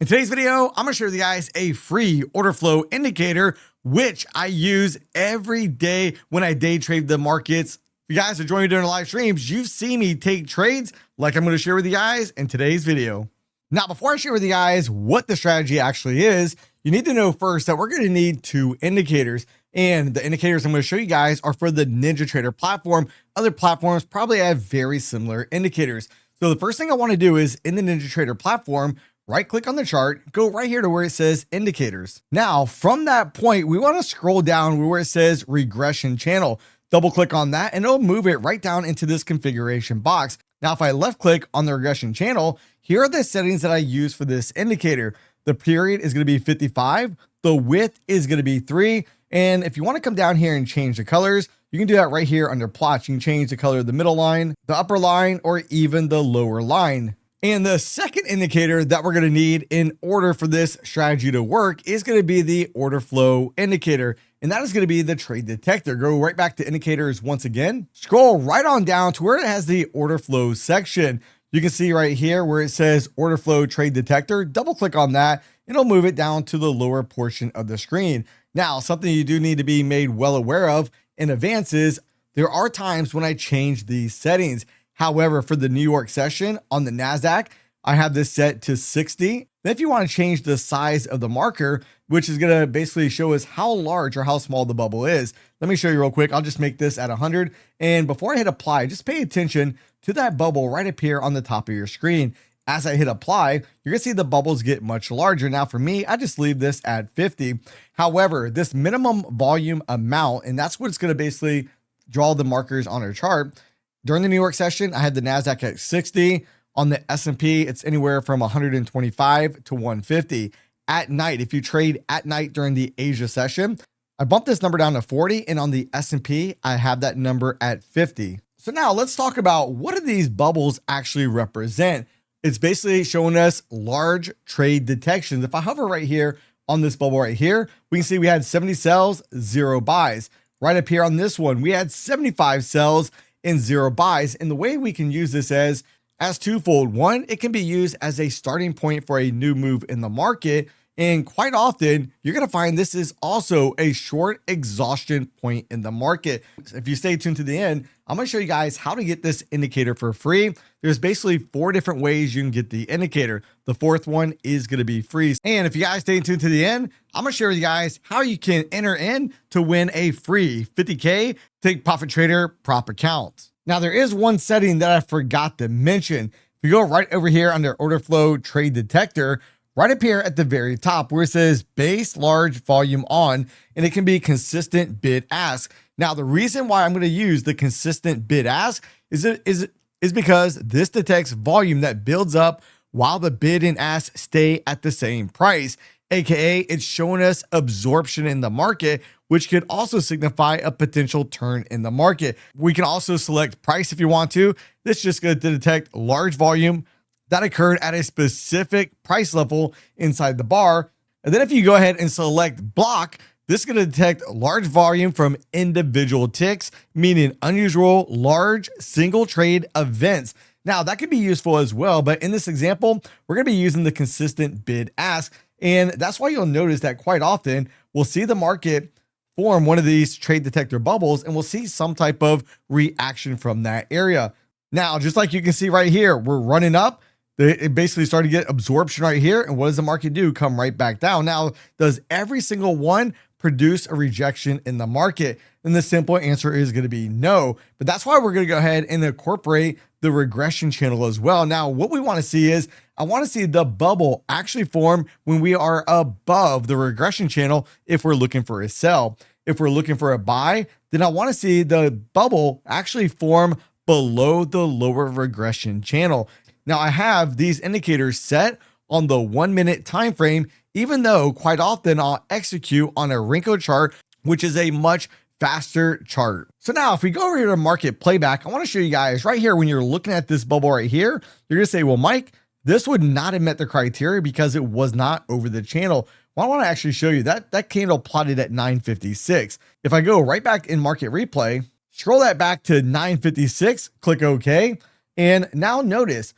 In today's video, I'm gonna share with you guys a free order flow indicator, which I use every day when I day trade the markets. If you guys are joining me during the live streams, you've seen me take trades like I'm gonna share with you guys in today's video. Now, before I share with you guys what the strategy actually is, you need to know first that we're gonna need two indicators. And the indicators I'm gonna show you guys are for the NinjaTrader platform. Other platforms probably have very similar indicators. So the first thing I wanna do is in the NinjaTrader platform, right click on the chart, go right here to where it says indicators. Now, from that point, we want to scroll down where it says regression channel. Double click on that and it'll move it right down into this configuration box. Now, if I left click on the regression channel, here are the settings that I use for this indicator. The period is going to be 55. The width is going to be 3. And if you want to come down here and change the colors, you can do that right here under plots. You can change the color of the middle line, the upper line, or even the lower line. And the second indicator that we're going to need in order for this strategy to work is going to be the order flow indicator. And that is going to be the trade detector. Go right back to indicators once again. Scroll right on down to where it has the order flow section. You can see right here where it says order flow trade detector. Double click on that and it'll move it down to the lower portion of the screen. Now, something you do need to be made well aware of in advance is there are times when I change these settings. However, for the New York session on the NASDAQ, I have this set to 60. Then if you want to change the size of the marker, which is going to basically show us how large or how small the bubble is. Let me show you real quick. I'll just make this at 100. And before I hit apply, just pay attention to that bubble right up here on the top of your screen. As I hit apply, you're going to see the bubbles get much larger. Now for me, I just leave this at 50. However, this minimum volume amount, and that's what's going to basically draw the markers on our chart. During the New York session, I had the NASDAQ at 60. On the S&P, it's anywhere from 125 to 150. At night, if you trade at night during the Asia session, I bumped this number down to 40. And on the S&P, I have that number at 50. So now let's talk about what do these bubbles actually represent? It's basically showing us large trade detections. If I hover right here on this bubble right here, we can see we had 70 sells, 0 buys. Right up here on this one, we had 75 sells and 0 buys. And the way we can use this as twofold. One, it can be used as a starting point for a new move in the market. And quite often, you're going to find this is also a short exhaustion point in the market. If you stay tuned to the end, I'm going to show you guys how to get this indicator for free. There's basically 4 different ways you can get the indicator. The fourth one is going to be free. And if you guys stay tuned to the end, I'm going to share with you guys how you can enter in to win a free 50K Take Profit Trader prop account. Now, there is one setting that I forgot to mention. If you go right over here under order flow trade detector, right up here at the very top where it says base large volume on, and it can be consistent bid ask. Now, the reason why I'm going to use the consistent bid ask is because this detects volume that builds up while the bid and ask stay at the same price. AKA it's showing us absorption in the market, which could also signify a potential turn in the market. We can also select price if you want to. This is just going to detect large volume that occurred at a specific price level inside the bar. And then if you go ahead and select block, this is going to detect large volume from individual ticks, meaning unusual large single trade events. Now that could be useful as well, but in this example, we're going to be using the consistent bid ask. And that's why you'll notice that quite often we'll see the market form one of these trade detector bubbles and we'll see some type of reaction from that area. Now, just like you can see right here, we're running up. It basically started to get absorption right here. And what does the market do? Come right back down. Now, does every single one produce a rejection in the market? And the simple answer is going to be no. But that's why we're going to go ahead and incorporate the regression channel as well. Now, what we want to see is I want to see the bubble actually form when we are above the regression channel if we're looking for a sell. If we're looking for a buy, then I want to see the bubble actually form below the lower regression channel. Now, I have these indicators set on the 1 minute time frame, even though quite often I'll execute on a wrinkle chart, which is a much faster chart. So now if we go over here to market playback, I want to show you guys right here, when you're looking at this bubble right here, you're going to say, well, Mike, this would not have met the criteria because it was not over the channel. Well, I want to actually show you that candle plotted at 956. If I go right back in market replay, scroll that back to 956, click OK. And now notice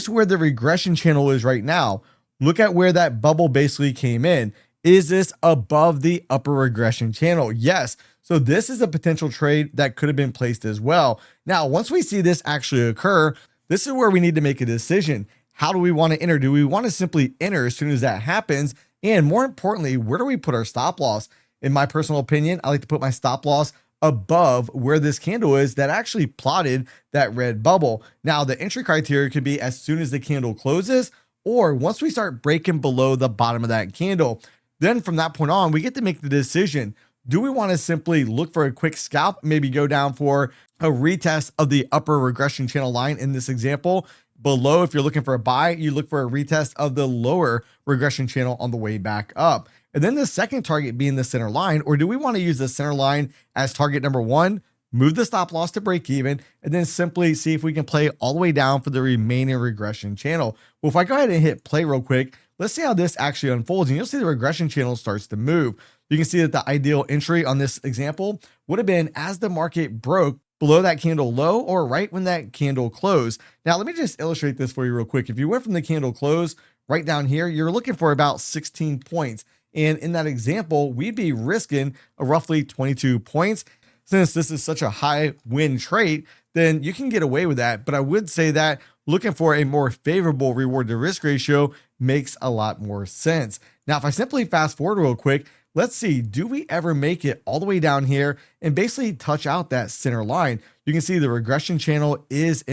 where the regression channel is right now. look at where that bubble basically came in. Is this above the upper regression channel? Yes. So this is a potential trade that could have been placed as well. Now, once we see this actually occur, this is where we need to make a decision. How do we want to enter? Do we want to simply enter as soon as that happens? And more importantly, where do we put our stop loss? In my personal opinion, I like to put my stop loss above where this candle is that actually plotted that red bubble. Now, the entry criteria could be as soon as the candle closes, or once we start breaking below the bottom of that candle. Then from that point on, we get to make the decision. Do we want to simply look for a quick scalp, maybe go down for a retest of the upper regression channel line in this example? Below, if you're looking for a buy, you look for a retest of the lower regression channel on the way back up. And then the second target being the center line, or do we want to use the center line as target number one, move the stop loss to break even, and then simply see if we can play all the way down for the remaining regression channel? Well, if I go ahead and hit play real quick, let's see how this actually unfolds. And you'll see the regression channel starts to move. You can see that the ideal entry on this example would have been as the market broke below that candle low or right when that candle closed. Now, let me just illustrate this for you real quick. If you went from the candle close right down here, you're looking for about 16 points. And in that example, we'd be risking a roughly 22 points. Since this is such a high win trade, then you can get away with that. But I would say that looking for a more favorable reward to risk ratio makes a lot more sense. Now, if I simply fast forward real quick, let's see, do we ever make it all the way down here and basically touch out that center line? You can see the regression channel is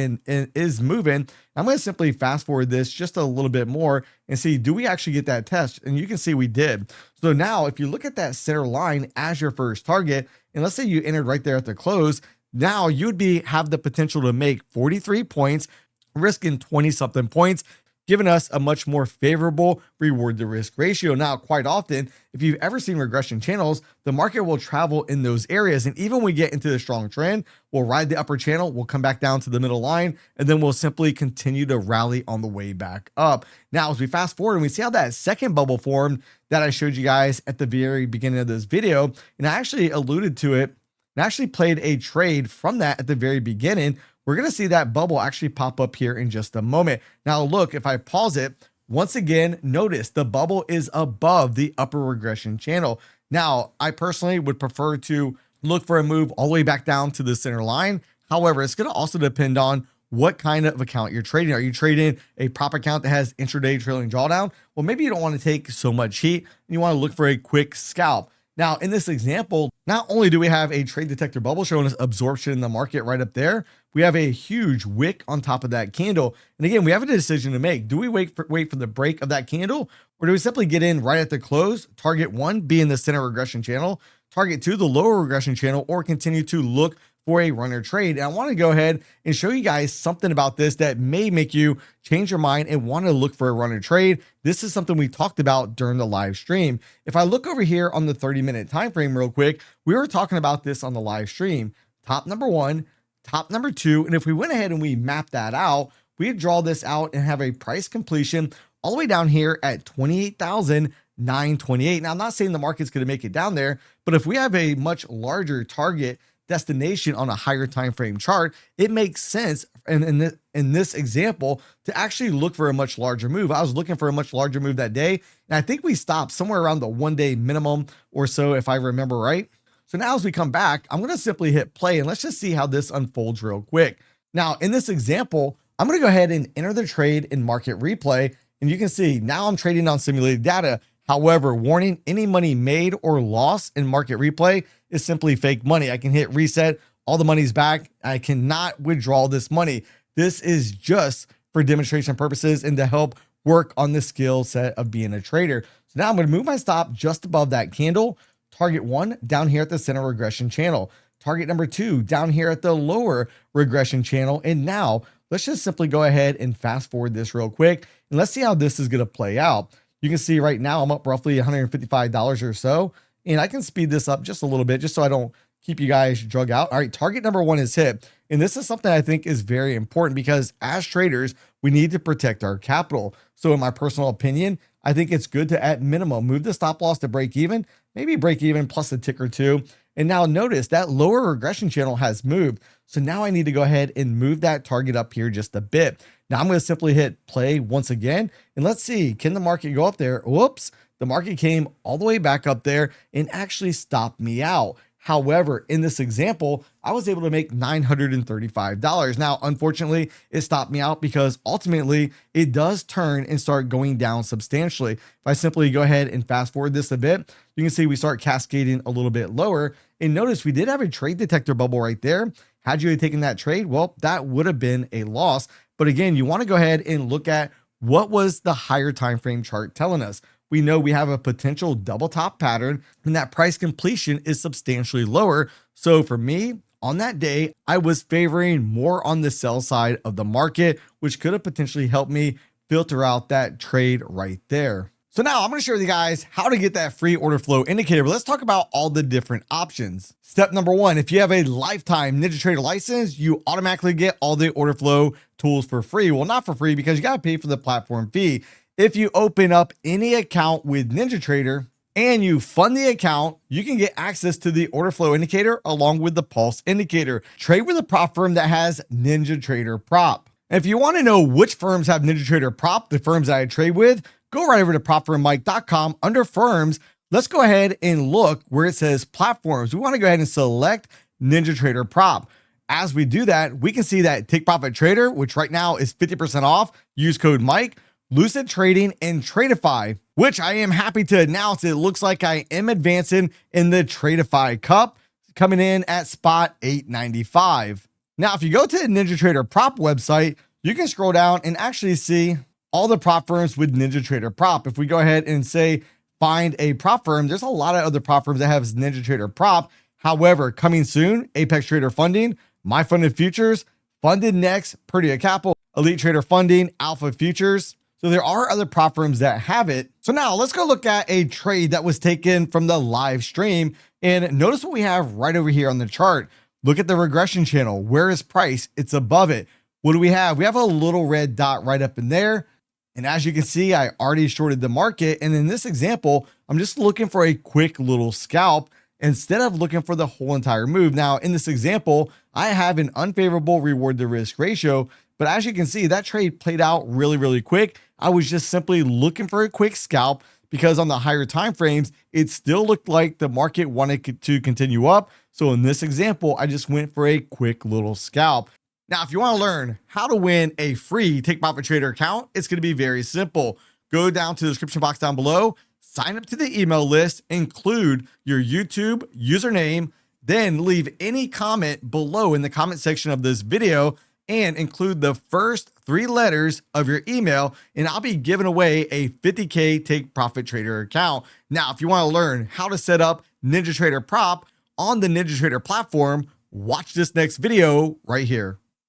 moving. I'm going to simply fast forward this just a little bit more and see, do we actually get that test? And you can see we did. So now if you look at that center line as your first target, and let's say you entered right there at the close, now you'd have the potential to make 43 points, risking 20 something points, giving us a much more favorable reward to risk ratio. Now, quite often, if you've ever seen regression channels, the market will travel in those areas. And even when we get into the strong trend, we'll ride the upper channel, we'll come back down to the middle line, and then we'll simply continue to rally on the way back up. Now, as we fast forward and we see how that second bubble formed that I showed you guys at the very beginning of this video, and I actually alluded to it and actually played a trade from that at the very beginning. We're going to see that bubble actually pop up here in just a moment. Now, look, if I pause it, once again, notice the bubble is above the upper regression channel. Now, I personally would prefer to look for a move all the way back down to the center line. However, it's going to also depend on what kind of account you're trading. Are you trading a prop account that has intraday trailing drawdown? Well, maybe you don't want to take so much heat and you want to look for a quick scalp. Now, in this example, not only do we have a trade detector bubble showing us absorption in the market right up there, we have a huge wick on top of that candle. And again, we have a decision to make. Do we wait for the break of that candle, or do we simply get in right at the close, target one being the center regression channel, target two, the lower regression channel, or continue to look for a runner trade? And I want to go ahead and show you guys something about this that may make you change your mind and want to look for a runner trade. This is something we talked about during the live stream. If I look over here on the 30-minute time frame real quick, we were talking about this on the live stream. Top number one, top number two, and if we went ahead and we map that out, we'd draw this out and have a price completion all the way down here at 28,928. Now, I'm not saying the market's going to make it down there, but if we have a much larger target destination on a higher time frame chart, it makes sense in this example to actually look for a much larger move. I was looking for a much larger move that day, and I think we stopped somewhere around the 1 day minimum or so, if I remember right. So now as we come back, I'm going to simply hit play and let's just see how this unfolds real quick. Now, in this example, I'm going to go ahead and enter the trade in market replay, and you can see now I'm trading on simulated data. However, warning, any money made or lost in market replay is simply fake money. I can hit reset, all the money's back. I cannot withdraw this money. This is just for demonstration purposes and to help work on the skill set of being a trader. So now I'm going to move my stop just above that candle. Target one down here at the center regression channel. Target number two down here at the lower regression channel. And now let's just simply go ahead and fast forward this real quick. And let's see how this is going to play out. You can see right now I'm up roughly $155 or so, and I can speed this up just a little bit just so I don't keep you guys drug out. All right, target number one is hit. And this is something I think is very important because as traders, we need to protect our capital. So in my personal opinion, I think it's good to, at minimum, move the stop loss to break even, maybe break even plus a tick or two. And now notice that lower regression channel has moved. So now I need to go ahead and move that target up here just a bit. Now I'm going to simply hit play once again, and let's see, can the market go up there? Whoops, the market came all the way back up there and actually stopped me out. However, in this example, I was able to make $935. Now, unfortunately, it stopped me out because ultimately it does turn and start going down substantially. If I simply go ahead and fast forward this a bit, you can see we start cascading a little bit lower. And notice we did have a trade detector bubble right there. Had you taken that trade, well, that would have been a loss. But again, you want to go ahead and look at what was the higher time frame chart telling us. We know we have a potential double top pattern and that price completion is substantially lower. So for me, on that day, I was favoring more on the sell side of the market, which could have potentially helped me filter out that trade right there. So now I'm going to share with you guys how to get that free order flow indicator, but let's talk about all the different options. Step number one, if you have a lifetime NinjaTrader license, you automatically get all the order flow tools for free. Well, not for free because you got to pay for the platform fee. If you open up any account with NinjaTrader and you fund the account, you can get access to the order flow indicator along with the pulse indicator. Trade with a prop firm that has NinjaTrader prop. And if you want to know which firms have NinjaTrader prop, the firms that I trade with, go right over to propfirmmike.com under firms. Let's go ahead and look where it says platforms. We want to go ahead and select NinjaTrader prop. As we do that, we can see that Take Profit Trader, which right now is 50% off, use code Mike, Lucid Trading, and Tradeify, which I am happy to announce. It looks like I am advancing in the Tradeify Cup, coming in at spot 895. Now, if you go to the NinjaTrader prop website, you can scroll down and actually see all the prop firms with NinjaTrader prop. If we go ahead and say find a prop firm, there's a lot of other prop firms that have NinjaTrader prop. However, coming soon, Apex Trader Funding, My Funded Futures, Funded Next, Purdia Capital, Elite Trader Funding, Alpha Futures. So there are other prop firms that have it. So now let's go look at a trade that was taken from the live stream, and notice what we have right over here on the chart. Look at the regression channel. Where is price? It's above it. What do we have? We have a little red dot right up in there. And as you can see, I already shorted the market. And in this example, I'm just looking for a quick little scalp instead of looking for the whole entire move. Now, in this example, I have an unfavorable reward to risk ratio, but as you can see, that trade played out really, really quick. I was just simply looking for a quick scalp because on the higher time frames, it still looked like the market wanted to continue up. So in this example, I just went for a quick little scalp. Now, if you want to learn how to win a free Take Profit Trader account, it's going to be very simple. Go down to the description box down below, sign up to the email list, include your YouTube username, then leave any comment below in the comment section of this video and include the first 3 letters of your email, and I'll be giving away a 50K Take Profit Trader account. Now, if you want to learn how to set up NinjaTrader prop on the NinjaTrader platform, watch this next video right here.